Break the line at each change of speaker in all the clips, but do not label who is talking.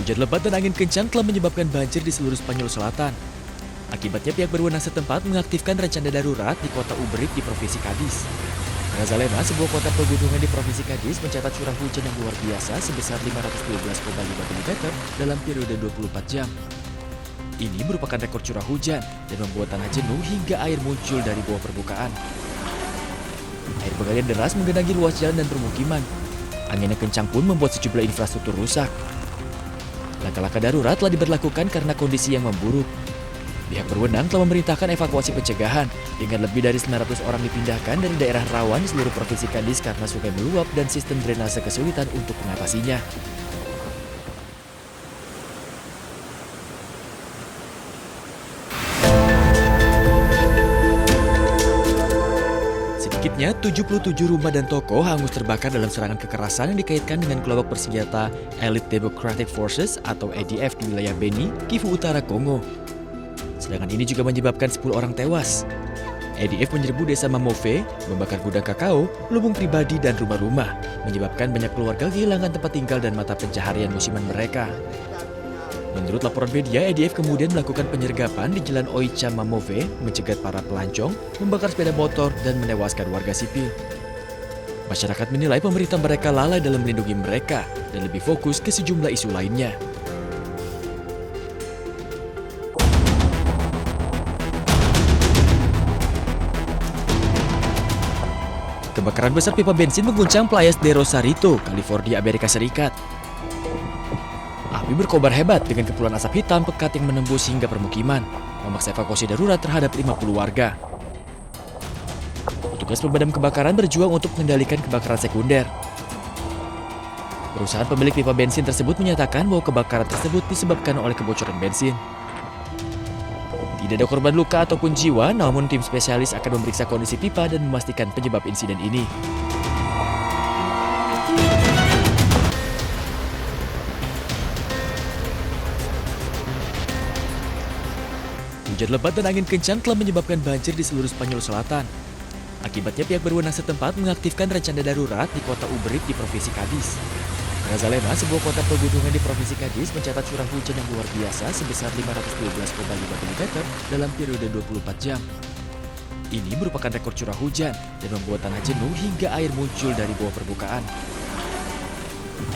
Hujan lebat dan angin kencang telah menyebabkan banjir di seluruh Spanyol Selatan. Akibatnya pihak berwenang setempat mengaktifkan rencana darurat di kota Ubrik di Provinsi Cadiz. Grazalema, sebuah kota pegunungan di Provinsi Cadiz, mencatat curah hujan yang luar biasa sebesar 512,5 mm dalam periode 24 jam. Ini merupakan rekor curah hujan dan membuat tanah jenuh hingga air muncul dari bawah permukaan. Air pengalian deras menggenangi ruas jalan dan permukiman. Angin yang kencang pun membuat sejumlah infrastruktur rusak. Langkah-langkah darurat telah diberlakukan karena kondisi yang memburuk. Pihak berwenang telah memerintahkan evakuasi pencegahan dengan lebih dari 900 orang dipindahkan dari daerah rawan di seluruh Provinsi Cadiz karena sungai meluap dan sistem drainase kesulitan untuk mengatasinya. Sedikitnya 77 rumah dan toko hangus terbakar dalam serangan kekerasan yang dikaitkan dengan kelompok bersenjata Elite Democratic Forces atau EDF di wilayah Beni, Kivu Utara, Kongo. Sedangkan ini juga menyebabkan 10 orang tewas. EDF menyerbu desa Mamove, membakar gudang kakao, lubung pribadi dan rumah-rumah, menyebabkan banyak keluarga kehilangan tempat tinggal dan mata pencaharian musiman mereka. Menurut laporan media, EDF kemudian melakukan penyergapan di Jalan Oicha Mamove, mencegat para pelancong, membakar sepeda motor, dan menewaskan warga sipil. Masyarakat menilai pemerintah mereka lalai dalam melindungi mereka dan lebih fokus ke sejumlah isu lainnya. Kebakaran besar pipa bensin mengguncang Playas de Rosarito, California, Amerika Serikat. Api berkobar hebat dengan kepulan asap hitam pekat yang menembus hingga permukiman, memaksa evakuasi darurat terhadap 50 warga. Petugas pemadam kebakaran berjuang untuk mengendalikan kebakaran sekunder. Perusahaan pemilik pipa bensin tersebut menyatakan bahwa kebakaran tersebut disebabkan oleh kebocoran bensin. Tidak ada korban luka ataupun jiwa, namun tim spesialis akan memeriksa kondisi pipa dan memastikan penyebab insiden ini. Hujan lebat dan angin kencang telah menyebabkan banjir di seluruh Spanyol Selatan. Akibatnya pihak berwenang setempat mengaktifkan rencana darurat di kota Ubrik di Provinsi Cadiz. Grazalema, sebuah kota pegunungan di Provinsi Cadiz, mencatat curah hujan yang luar biasa sebesar 512,5 mm dalam periode 24 jam. Ini merupakan rekor curah hujan dan membuat tanah jenuh hingga air muncul dari bawah permukaan.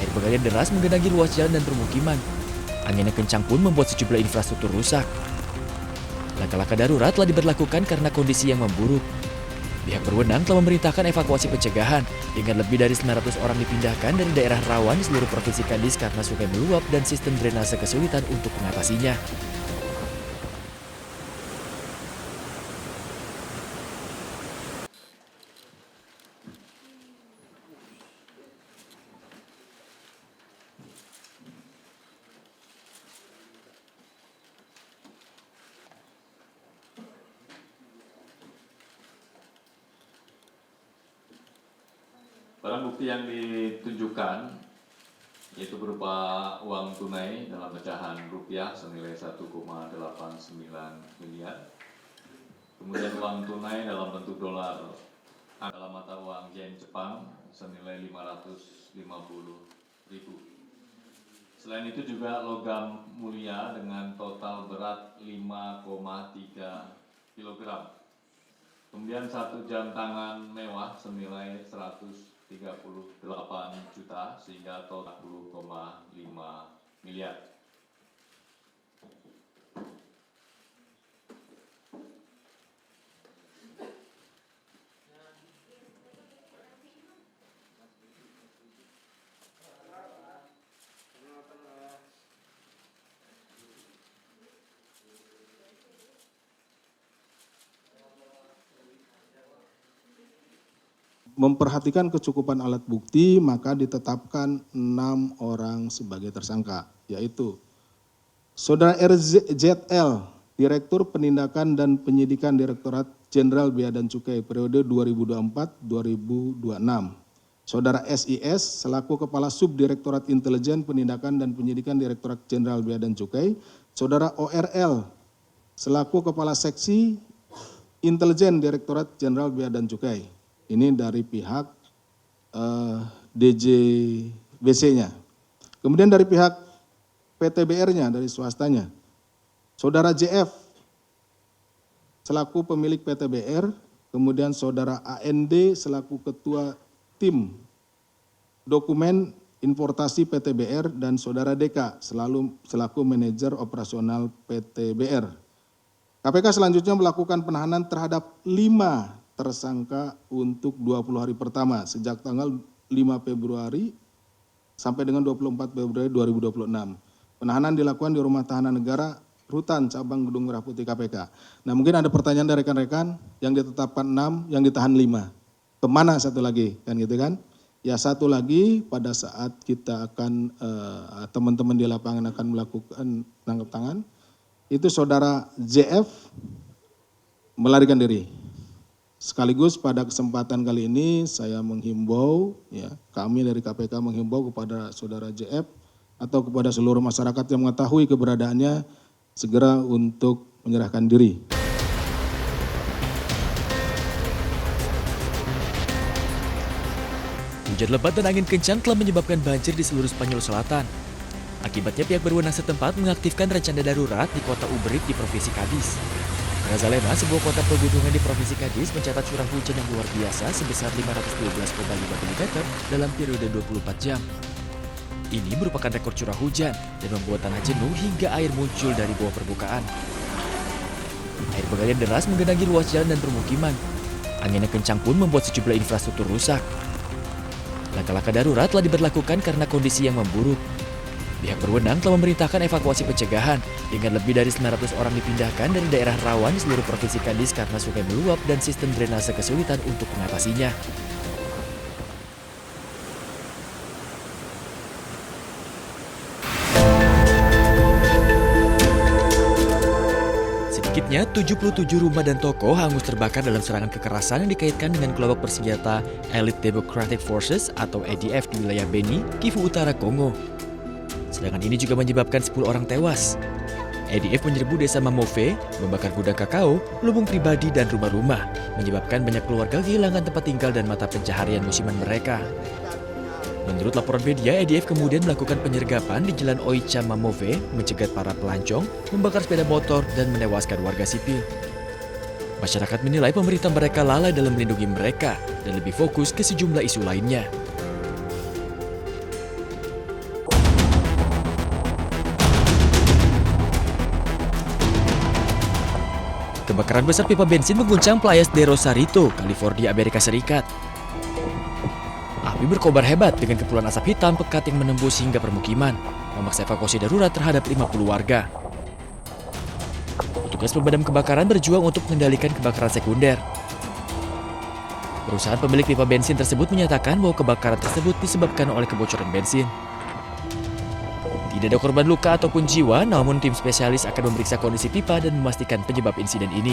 Air pengalian deras menggenangi ruas jalan dan permukiman. Angin yang kencang pun membuat sejumlah infrastruktur rusak. Langkah-langkah darurat telah diberlakukan karena kondisi yang memburuk. Pihak berwenang telah memerintahkan evakuasi pencegahan dengan lebih dari 900 orang dipindahkan dari daerah rawan di seluruh Provinsi Cadiz karena sungai meluap dan sistem drainase kesulitan untuk mengatasinya.
Barang bukti yang ditunjukkan yaitu berupa uang tunai dalam pecahan rupiah senilai 1,89 miliar. Kemudian uang tunai dalam bentuk dolar dalam mata uang yen Jepang senilai 550.000. Selain itu juga logam mulia dengan total berat 5,3 kg. Kemudian 1 jam tangan mewah senilai 138 juta sehingga total 10,5 miliar.
Memperhatikan kecukupan alat bukti, maka ditetapkan 6 orang sebagai tersangka, yaitu Saudara RZL, Direktur Penindakan dan Penyidikan Direktorat Jenderal Bea dan Cukai periode 2024-2026. Saudara SIS, selaku Kepala Subdirektorat Intelijen Penindakan dan Penyidikan Direktorat Jenderal Bea dan Cukai. Saudara ORL, selaku Kepala Seksi Intelijen Direktorat Jenderal Bea dan Cukai. Ini dari pihak DJBC-nya. Kemudian dari pihak PTBR-nya dari swastanya. Saudara JF selaku pemilik PTBR, kemudian saudara AND selaku ketua tim dokumen importasi PTBR, dan saudara DK selaku manajer operasional PTBR. KPK selanjutnya melakukan penahanan terhadap 5 tersangka untuk 20 hari pertama sejak tanggal 5 Februari sampai dengan 24 Februari 2026. Penahanan dilakukan di Rumah Tahanan Negara Rutan Cabang Gedung Merah Putih KPK. Nah, mungkin ada pertanyaan dari rekan-rekan, yang ditetapkan 6, yang ditahan 5. Kemana satu lagi, kan gitu kan? Ya, satu lagi pada saat kita akan, teman-teman di lapangan akan melakukan tangkap tangan, itu saudara JF melarikan diri. Sekaligus pada kesempatan kali ini saya menghimbau, ya, kami dari KPK menghimbau kepada saudara JF atau kepada seluruh masyarakat yang mengetahui keberadaannya segera untuk menyerahkan diri.
Hujan lebat dan angin kencang telah menyebabkan banjir di seluruh Spanyol Selatan. Akibatnya pihak berwenang setempat mengaktifkan rencana darurat di kota Ubric di Provinsi Cadiz. Grazalema, sebuah kota pegunungan di Provinsi Cadiz, mencatat curah hujan yang luar biasa sebesar 512,5 mm dalam periode 24 jam. Ini merupakan rekor curah hujan dan membuat tanah jenuh hingga air muncul dari bawah permukaan. Air mengalir deras menggenangi ruas jalan dan permukiman. Angin yang kencang pun membuat sejumlah infrastruktur rusak. Langkah-langkah darurat telah diberlakukan karena kondisi yang memburuk. Pihak berwenang telah memerintahkan evakuasi pencegahan dengan lebih dari 900 orang dipindahkan dari daerah rawan di seluruh Provinsi Cadiz karena sungai meluap dan sistem drainase kesulitan untuk mengatasinya. Sedikitnya 77 rumah dan toko hangus terbakar dalam serangan kekerasan yang dikaitkan dengan kelompok bersenjata Elite Democratic Forces atau EDF di wilayah Beni, Kivu Utara, Kongo. Serangan ini juga menyebabkan 10 orang tewas. EDF menyerbu desa Mamove, membakar gudang kakao, lubung pribadi dan rumah-rumah, menyebabkan banyak keluarga kehilangan tempat tinggal dan mata pencaharian musiman mereka. Menurut laporan media, EDF kemudian melakukan penyergapan di Jalan Oicha Mamove, mencegat para pelancong, membakar sepeda motor, dan menewaskan warga sipil. Masyarakat menilai pemerintah mereka lalai dalam melindungi mereka dan lebih fokus ke sejumlah isu lainnya. Kebakaran besar pipa bensin mengguncang Playas de Rosarito, California, Amerika Serikat. Api berkobar hebat dengan kepulan asap hitam pekat yang menembus hingga permukiman, memaksa evakuasi darurat terhadap 50 warga. Petugas pemadam kebakaran berjuang untuk mengendalikan kebakaran sekunder. Perusahaan pemilik pipa bensin tersebut menyatakan bahwa kebakaran tersebut disebabkan oleh kebocoran bensin. Tidak ada korban luka ataupun jiwa, namun tim spesialis akan memeriksa kondisi pipa dan memastikan penyebab insiden ini.